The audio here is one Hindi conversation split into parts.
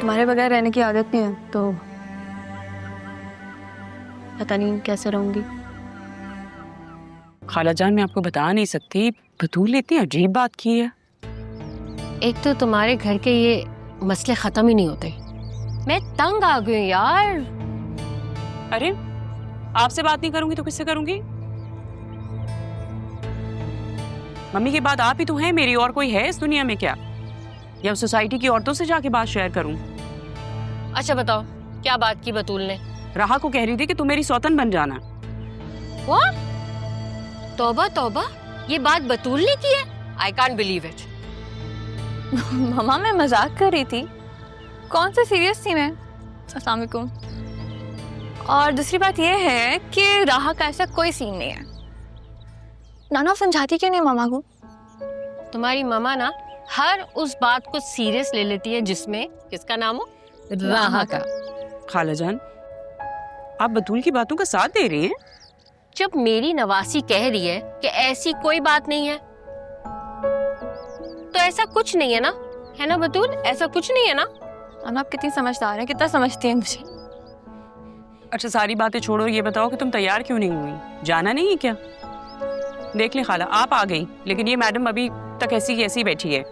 तुम्हारे बगैर रहने की आदत नहीं है तो पता नहीं कैसे रहूंगी। खाला जान, मैं आपको बता नहीं सकती, बतूल ने इतनी अजीब बात की है। एक तो तुम्हारे घर के ये मसले खत्म ही नहीं होते। मैं तंग आ गई यार। अरे आपसे बात नहीं करूंगी तो किससे करूंगी? मम्मी के बाद आप ही तो हैं मेरी, और कोई है इस दुनिया में क्या? या सोसाइटी की औरतों से जाके बात शेयर करूं? अच्छा बताओ, क्या बात की बतूल ने? राहा को कह रही थी कि तुम मेरी सौतन बन जाना। What? तौबा तौबा, ये बात बतूल ने की है? I can't believe it. मम्मा मैं मजाक कर रही थी, कौन सा सीरियस थी मैं। अस्सलाम वालेकुम। और दूसरी बात यह है कि राहा का ऐसा कोई सीन नहीं है। नाना समझाती क्यों नहीं मामा को? तुम्हारी मामा ना हर उस बात को सीरियस ले लेती है जिसमें किसका नाम हो, राहा का। खाला जान, आप बतूल की बातों का साथ दे रही हैं? जब मेरी नवासी कह रही है कि ऐसी कोई बात नहीं है तो ऐसा कुछ नहीं है ना, है ना बतूल? ऐसा कुछ नहीं है ना? मामा आप कितनी समझदार हैं, कितना समझती हैं मुझे। अच्छा सारी बातें छोड़ो, ये बताओ कि तुम तैयार क्यों नहीं हुई? जाना नहीं है क्या? देख ले खाला, आप आ गई लेकिन ये मैडम अभी तक ऐसी की ऐसी बैठी है।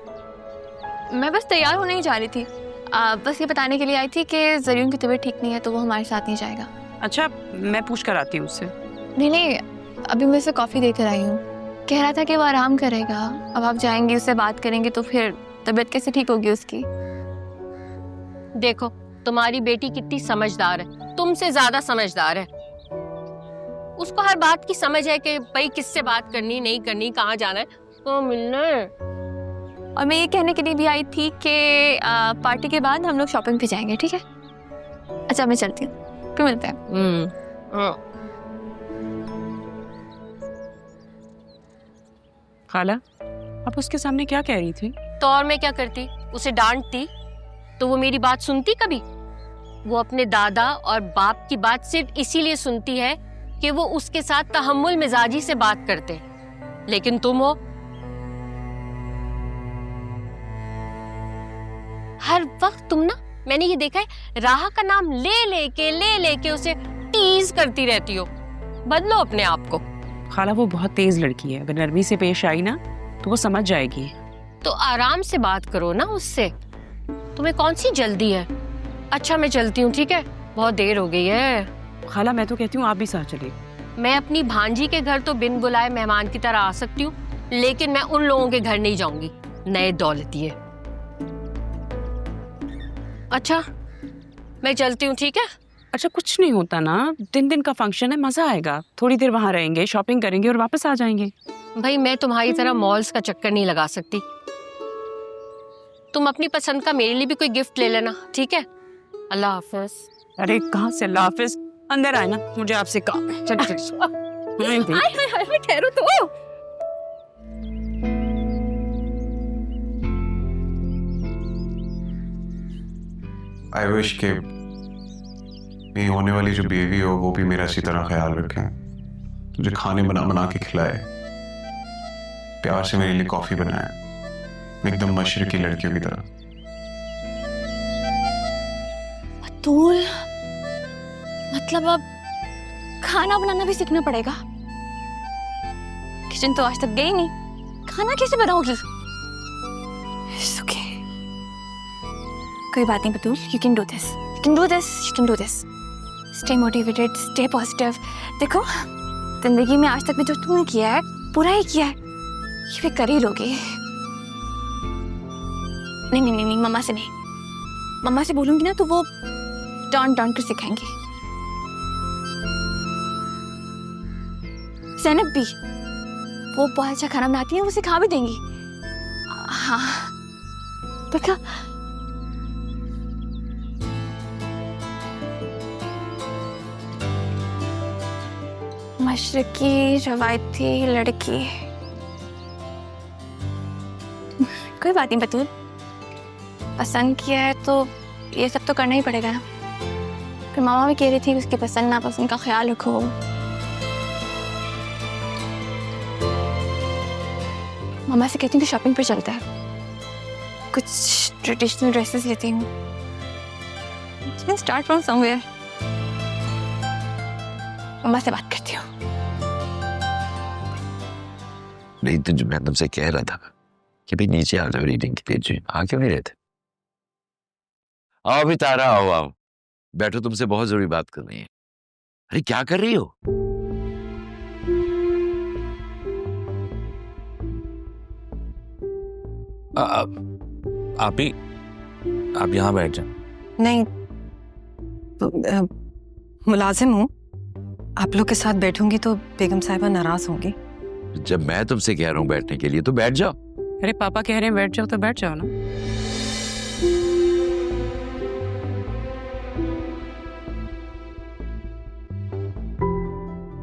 मैं बस तैयार होने ही जा रही थी। बस ये बताने के लिए आई थी कि जरीन की तबीयत ठीक नहीं है तो वो हमारे साथ नहीं जाएगा। अच्छा मैं पूछ कर आती हूँ उससे। नहीं, अभी मैं उसे कॉफ़ी देकर आई हूँ। कह रहा था कि वो आराम करेगा। अब आप जाएंगी, उससे बात करेंगे तो फिर तबीयत कैसे ठीक होगी उसकी? देखो तुम्हारी बेटी कितनी समझदार है, तुमसे ज्यादा समझदार है। उसको हर बात की समझ है कि भाई किससे बात करनी नहीं करनी, कहाँ जाना है, तो मिलना है। और मैं ये कहने के लिए भी आई थी कि पार्टी के बाद हम लोग शॉपिंग पे जाएंगे, ठीक है? अच्छा मैं चलती हूँ, फिर मिलते हैं। खाला आप उसके सामने क्या कह रही थी? तो और मैं क्या करती? उसे डांटती तो वो मेरी बात सुनती कभी? वो अपने दादा और बाप की बात सिर्फ इसीलिए सुनती है कि वो उसके साथ तहम्मुल मिजाजी से बात करते, लेकिन तुम हो हर वक्त तुम ना, मैंने ये देखा है, राहा का नाम ले लेके उसे टीज करती रहती हो। बदलो अपने आप को। खाला वो बहुत तेज लड़की है, अगर नरमी से पेश आई ना तो वो समझ जाएगी। तो आराम से बात करो ना उससे, तुम्हें कौन सी जल्दी है? अच्छा मैं चलती हूँ, ठीक है? बहुत देर हो गई है। खाला मैं तो कहती हूँ आप भी साथ चलिए। मैं अपनी भांजी के घर तो बिन बुलाए मेहमान की तरह आ सकती हूँ, लेकिन मैं उन लोगों के घर नहीं जाऊंगी, नए दौलती है। अच्छा मैं चलती हूँ, ठीक है? अच्छा कुछ नहीं होता ना, दिन दिन का फंक्शन है, मजा आएगा। थोड़ी देर वहां रहेंगे, शॉपिंग करेंगे और वापस आ जाएंगे। भाई मैं तुम्हारी तरह मॉल्स का चक्कर नहीं लगा सकती। तुम अपनी पसंद का मेरे लिए भी कोई गिफ्ट ले लेना, ठीक है? अल्लाह हाफिज। अरे कहाँ से अल्लाह हाफिज, अंदर आए ना, मुझे आपसे काम है। चल चल। मैं ठहरू तो। आई विश के मेरी होने वाली जो बेबी हो वो भी मेरा इसी तरह ख्याल रखे, तुझे खाने बना बना के खिलाए, प्यार से मेरे लिए कॉफी बनाए, एकदम मशरकी लड़कियों की तरह। बतूल, मतलब अब खाना बनाना भी सीखना पड़ेगा? किचन तो आज तक गई नहीं, खाना कैसे बनाओगी? It's okay. कोई बात नहीं बतूल, you can do this. You can do this. You can do this. Stay motivated, stay positive. देखो, जिंदगी में आज तक में जो तुमने किया है, पूरा ही किया है, ये भी कर ही लोगे। नहीं, मम्मा से नहीं। मम्मा से बोलूंगी ना तो वो डांट कर सिखाएंगी। ज़ैनब भी, वो बहुत अच्छा खाना बनाती है, वो सिखा भी देंगी। हाँ, देखा? मशरकी रवायती लड़की। कोई बात नहीं बतूल, पसंद किया है तो ये सब तो करना ही पड़ेगा ना। फिर मामा भी कह रही थी उसकी पसंद नापसंद का ख्याल रखो। मामा से कहती हूँ कि शॉपिंग पर चलता है, कुछ ट्रेडिशनल ड्रेसेस लेती हूँ। Start from somewhere. अम्मा से बात करती हूँ। नहीं तो जो मैं तुमसे कह रहा था कि भाई नीचे आ जाओ रीडिंग के लिए, जी आ क्यों नहीं रहते? आओ अभी तारा, आओ आओ बैठो, तुमसे बहुत जरूरी बात करनी है। अरे क्या कर रही हो? आप यहाँ बैठ जाओ। नहीं, मुलाजिम हूँ, आप लोग के साथ बैठूंगी तो बेगम साहिबा नाराज होंगी। जब मैं तुमसे कह रहा हूँ बैठने के लिए तो बैठ जाओ। अरे पापा कह रहे हैं बैठ जाओ तो बैठ जाओ ना।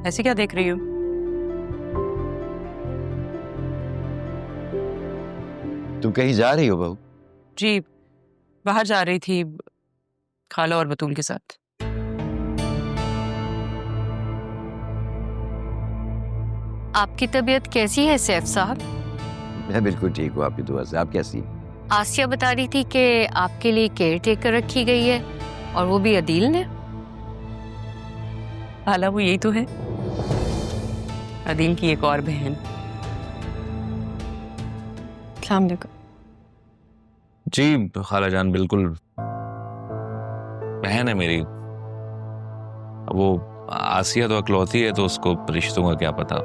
ऐसे क्या देख रही हो? तुम कहीं जा रही हो बहू? जी बाहर जा रही थी खाला और बतूल के साथ। आपकी तबीयत कैसी है सैफ साहब? मैं बिल्कुल ठीक हूँ आपकी दुआ से। आप कैसी हैं? आसिया बता रही थी कि आपके लिए केयर टेकर रखी गई है, और वो भी अदील ने। खाला वो यही तो है, अदील की एक और बहन। अस्सलाम वालेकुम। जी खाला जान, बिल्कुल बहन है मेरी। वो आसिया तो अकलौती है, तो उसको रिश्तों का क्या पता।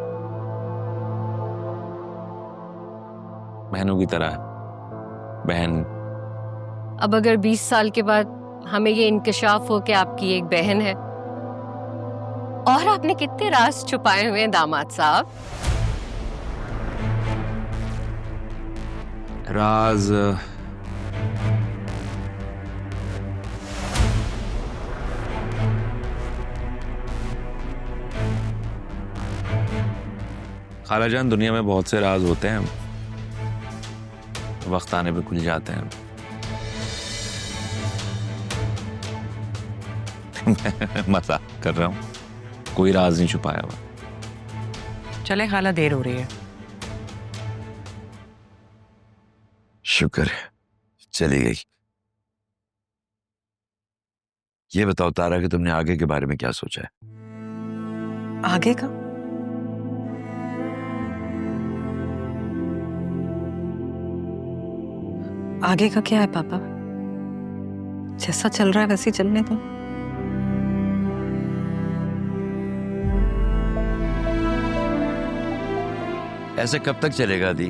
बहनों की तरह है बहन। अब अगर 20 साल के बाद हमें ये इंकशाफ हो कि आपकी एक बहन है, और आपने कितने राज छुपाए हुए हैं दामाद साहब। राज खाला जान, दुनिया में बहुत से राज होते हैं, वक्त आने पे खुल जाते हैं। मैं मजाक कर रहा हूँ, कोई राज नहीं छुपाया हुआ। चले खाला, देर हो रही है। शुक्र है चली गई। ये बताओ तारा कि तुमने आगे के बारे में क्या सोचा है? आगे का? आगे का क्या है पापा? जैसा चल रहा है वैसे ही चलने दो। ऐसे कब तक चलेगा दी?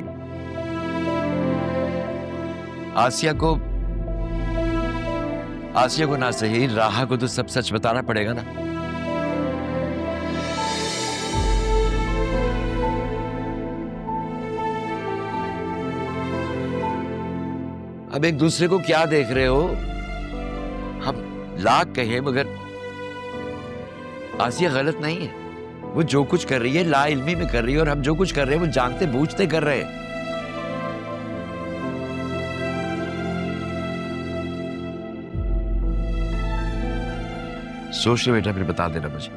आसिया को ना सही, राहा को तो सब सच बताना पड़ेगा ना। अब एक दूसरे को क्या देख रहे हो? हम लाख कहें मगर आसिया गलत नहीं है। वो जो कुछ कर रही है ला इल्मी में कर रही है, और हम जो कुछ कर रहे हैं वो जानते बूझते कर रहे हैं। सोच लो बेटा, फिर बता देना मुझे।